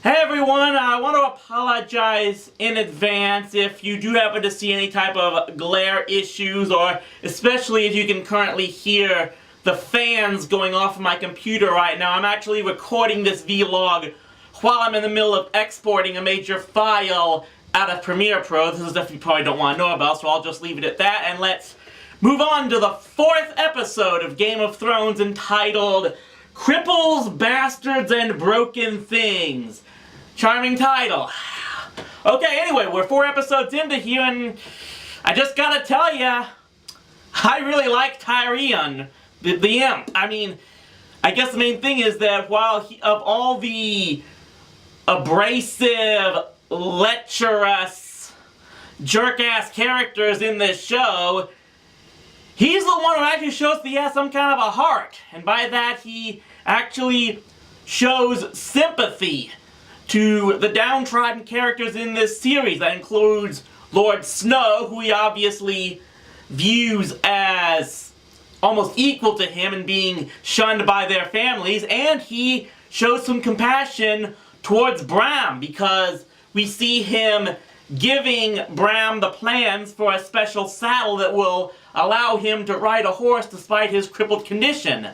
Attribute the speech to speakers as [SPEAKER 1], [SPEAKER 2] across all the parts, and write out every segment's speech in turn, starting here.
[SPEAKER 1] Hey everyone, I want to apologize in advance if you do happen to see any type of glare issues, or especially if you can currently hear the fans going off of my computer right now. I'm actually recording this vlog while I'm in the middle of exporting a major file out of Premiere Pro. This is stuff you probably don't want to know about, so I'll just leave it at that, and let's move on to the 4th episode of Game of Thrones, entitled Cripples, Bastards, and Broken Things. Charming title. Okay, anyway, we're 4 episodes into here, and I just gotta tell ya, I really like Tyrion, the imp. I mean, I guess the main thing is that while of all the abrasive, lecherous, jerk-ass characters in this show, he's the one who actually shows that he has some kind of a heart. And by that, he actually shows sympathy to the downtrodden characters in this series. That includes Lord Snow, who he obviously views as almost equal to him in being shunned by their families, and he shows some compassion towards Bram, because we see him giving Bram the plans for a special saddle that will allow him to ride a horse despite his crippled condition.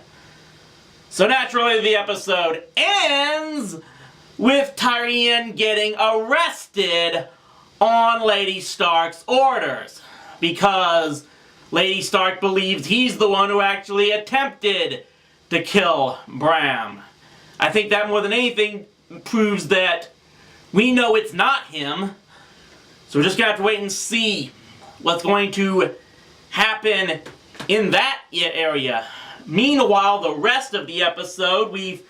[SPEAKER 1] So naturally, the episode ends with Tyrion getting arrested on Lady Stark's orders, because Lady Stark believes he's the one who actually attempted to kill Bram. I think that more than anything proves that we know it's not him, so we're just gonna have to wait and see what's going to happen in that area. Meanwhile, the rest of the episode, we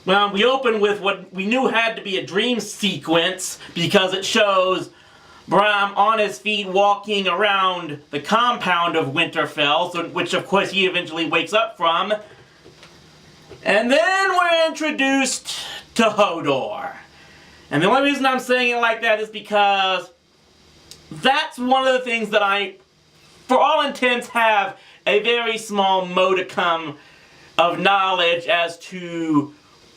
[SPEAKER 1] open with what we knew had to be a dream sequence, because it shows Bram on his feet walking around the compound of Winterfell, which of course he eventually wakes up from. And then we're introduced to Hodor. And the only reason I'm saying it like that is because that's one of the things that I, for all intents, have a very small modicum of knowledge as to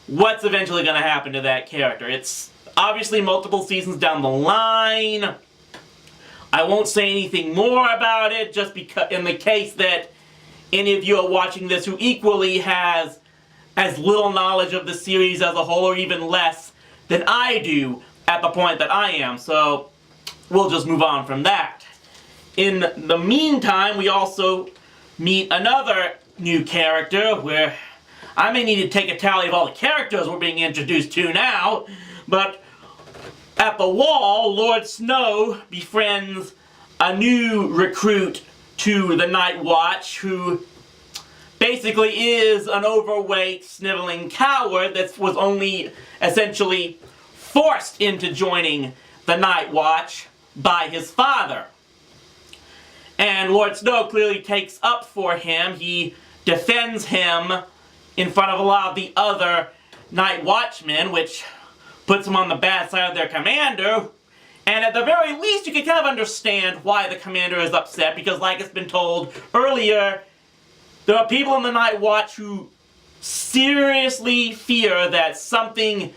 [SPEAKER 1] what's eventually going to happen to that character. It's obviously multiple seasons down the line. I won't say anything more about it, just because in the case that any of you are watching this who equally has as little knowledge of the series as a whole, or even less than I do at the point that I am. So we'll just move on from that. In the meantime, we also meet another new character, where I may need to take a tally of all the characters we're being introduced to now, but at the Wall, Lord Snow befriends a new recruit to the Night Watch, who basically is an overweight, sniveling coward that was only essentially forced into joining the Night Watch by his father. And Lord Snow clearly takes up for him. He defends him in front of a lot of the other Night Watchmen, which puts them on the bad side of their commander. And at the very least, you can kind of understand why the commander is upset, because like it's been told earlier, there are people in the Night Watch who seriously fear that something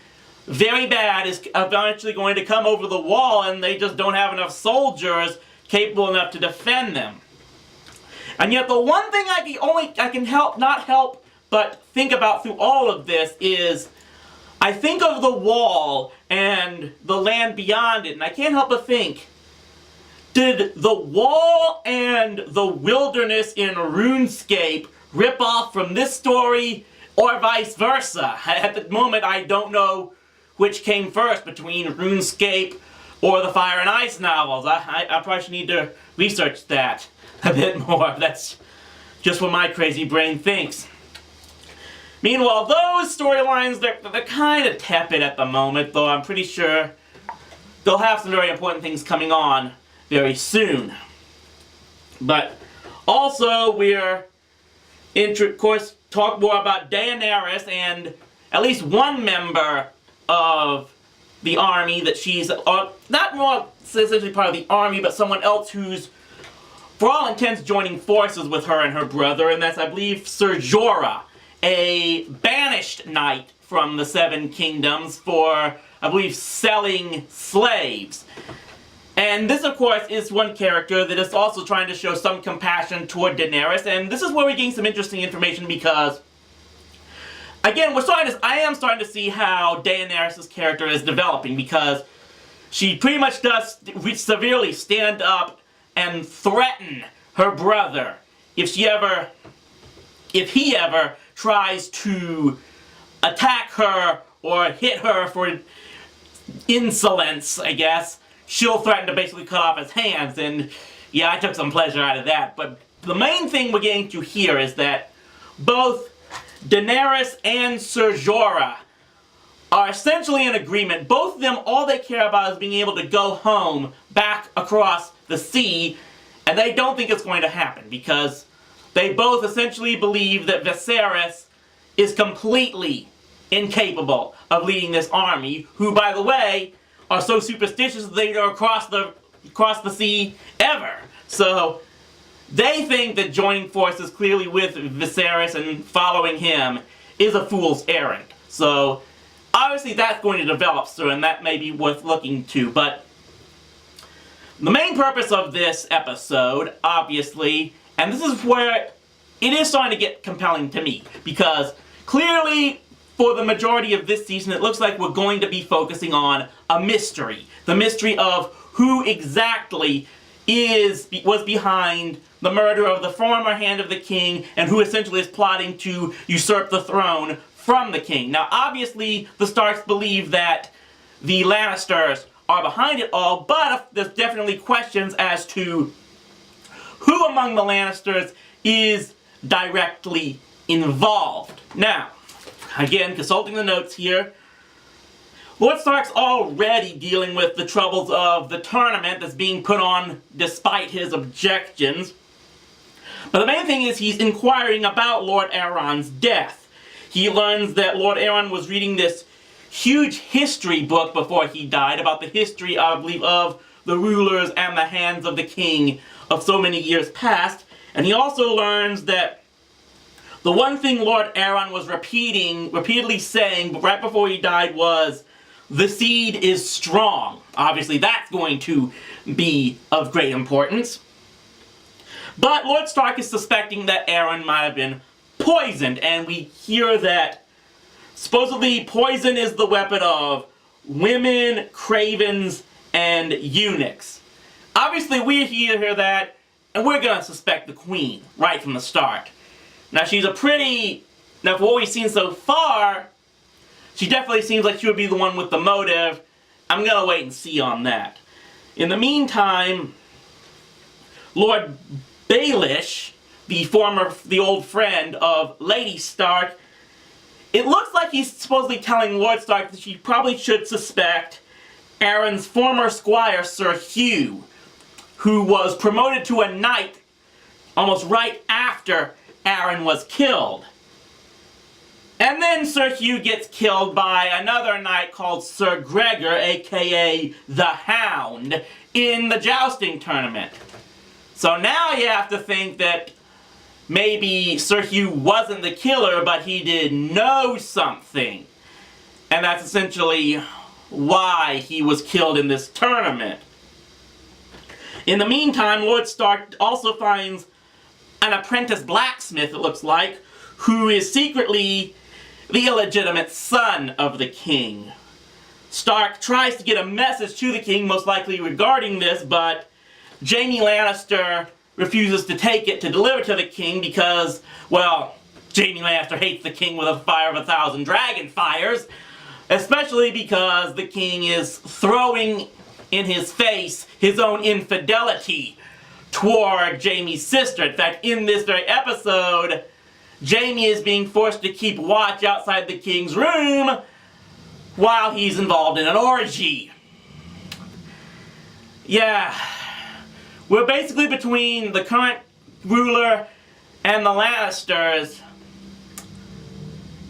[SPEAKER 1] very bad is eventually going to come over the Wall, and they just don't have enough soldiers capable enough to defend them. And yet the one thing I can not help but think about through all of this is, I think of the Wall and the land beyond it, and I can't help but think, did the Wall and the wilderness in RuneScape rip off from this story, or vice versa? At the moment, I don't know which came first between RuneScape or the Fire and Ice novels. I probably should need to research that a bit more. That's just what my crazy brain thinks. Meanwhile, those storylines, they're kind of tepid at the moment, though I'm pretty sure they'll have some very important things coming on very soon. But also, we're, of course, talk more about Daenerys and at least one member of the army that she's, not more essentially part of the army, but someone else who's, for all intents, joining forces with her and her brother, and that's, I believe, Ser Jorah, a banished knight from the Seven Kingdoms for, I believe, selling slaves. And this, of course, is one character that is also trying to show some compassion toward Daenerys, and this is where we gain some interesting information because, again, I am starting to see how Daenerys' character is developing because she pretty much does severely stand up and threaten her brother if he ever tries to attack her or hit her for insolence, I guess. She'll threaten to basically cut off his hands, and yeah, I took some pleasure out of that. But the main thing we're getting to here is that both Daenerys and Ser Jorah are essentially in agreement. Both of them, all they care about is being able to go home back across the sea, and they don't think it's going to happen because they both essentially believe that Viserys is completely incapable of leading this army, who, by the way, are so superstitious that they don't cross the sea ever. So they think that joining forces clearly with Viserys and following him is a fool's errand. So obviously that's going to develop soon, and that may be worth looking to. But the main purpose of this episode, obviously, and this is where it is starting to get compelling to me, because clearly for the majority of this season, it looks like we're going to be focusing on a mystery. The mystery of who exactly was behind the murder of the former Hand of the King, and who essentially is plotting to usurp the throne from the king. Now, obviously, the Starks believe that the Lannisters are behind it all, but there's definitely questions as to who among the Lannisters is directly involved. Now, again, consulting the notes here, Lord Stark's already dealing with the troubles of the tournament that's being put on despite his objections. But the main thing is he's inquiring about Lord Aeron's death. He learns that Lord Aeron was reading this huge history book before he died about the history, I believe, of the rulers and the hands of the king of so many years past. And he also learns that the one thing Lord Aeron was repeatedly saying right before he died was, "The seed is strong." Obviously, that's going to be of great importance. But Lord Stark is suspecting that Aeron might have been poisoned, and we hear that supposedly poison is the weapon of women, cravens, and eunuchs. Obviously, we hear that, and we're going to suspect the queen right from the start. Now, for what we've seen so far, she definitely seems like she would be the one with the motive. I'm going to wait and see on that. In the meantime, Lord Baelish, the old friend of Lady Stark, it looks like he's supposedly telling Lord Stark that she probably should suspect Aeron's former squire, Sir Hugh, who was promoted to a knight almost right after Aeron was killed. And then Sir Hugh gets killed by another knight called Sir Gregor, aka the Hound, in the jousting tournament. So now you have to think that maybe Sir Hugh wasn't the killer, but he did know something. And that's essentially why he was killed in this tournament. In the meantime, Lord Stark also finds an apprentice blacksmith, it looks like, who is secretly the illegitimate son of the king. Stark tries to get a message to the king, most likely regarding this, but Jaime Lannister refuses to take it to deliver to the king because, well, Jaime Lannister hates the king with a fire of 1,000 dragon fires, especially because the king is throwing in his face his own infidelity toward Jaime's sister. In fact, in this very episode, Jaime is being forced to keep watch outside the king's room while he's involved in an orgy. Yeah, we're basically between the current ruler and the Lannisters.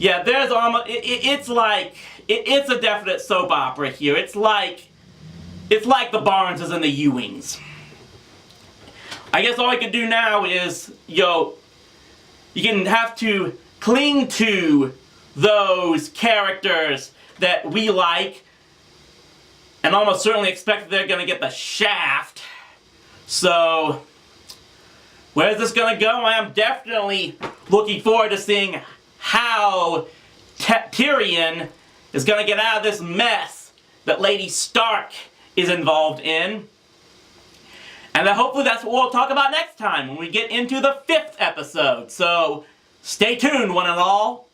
[SPEAKER 1] Yeah, there's almost, it's a definite soap opera here. It's like the Barneses and the Ewings. I guess all I can do now is, you can have to cling to those characters that we like, and almost certainly expect that they're going to get the shaft. So, where's this going to go? I am definitely looking forward to seeing how Tyrion is going to get out of this mess that Lady Stark is involved in. And hopefully that's what we'll talk about next time when we get into the 5th episode. So, stay tuned, one and all.